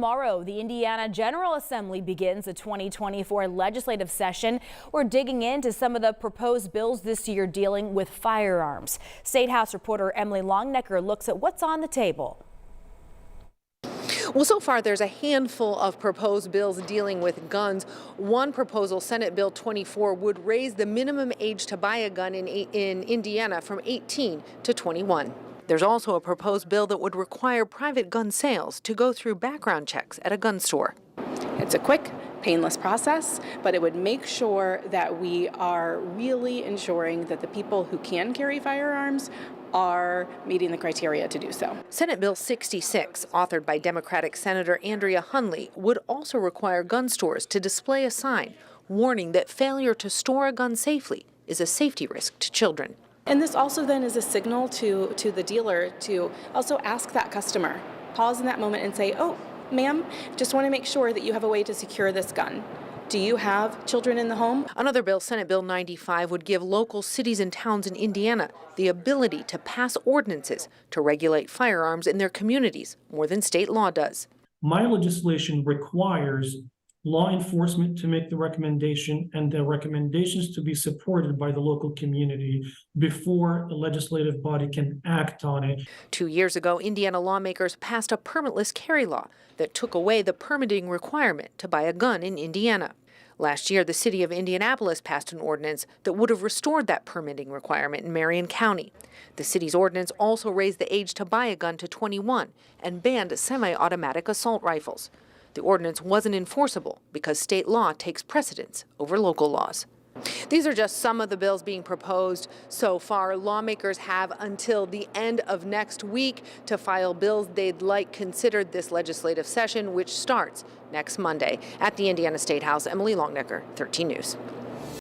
Tomorrow, the Indiana General Assembly begins the 2024 legislative session. We're digging into some of the proposed bills this year dealing with firearms. Statehouse reporter Emily Longnecker looks at what's on the table. Well, so far there's a handful of proposed bills dealing with guns. One proposal, Senate Bill 24, would raise the minimum age to buy a gun in Indiana from 18 to 21. There's also a proposed bill that would require private gun sales to go through background checks at a gun store. It's a quick, painless process, but it would make sure that we are really ensuring that the people who can carry firearms are meeting the criteria to do so. Senate Bill 66, authored by Democratic Senator Andrea Hunley, would also require gun stores to display a sign warning that failure to store a gun safely is a safety risk to children. And this also then is a signal to the dealer to also ask that customer, pause in that moment and say, oh, ma'am, just want to make sure that you have a way to secure this gun. Do you have children in the home? Another bill, Senate Bill 95, would give local cities and towns in Indiana the ability to pass ordinances to regulate firearms in their communities more than state law does. My legislation requires law enforcement to make the recommendation and the recommendations to be supported by the local community before the legislative body can act on it. 2 years ago, Indiana lawmakers passed a permitless carry law that took away the permitting requirement to buy a gun in Indiana. Last year, the city of Indianapolis passed an ordinance that would have restored that permitting requirement in Marion County. The city's ordinance also raised the age to buy a gun to 21 and banned semi-automatic assault rifles. The ordinance wasn't enforceable because state law takes precedence over local laws. These are just some of the bills being proposed so far. Lawmakers have until the end of next week to file bills they'd like considered this legislative session, which starts next Monday. At the Indiana Statehouse, Emily Longnecker, 13 News.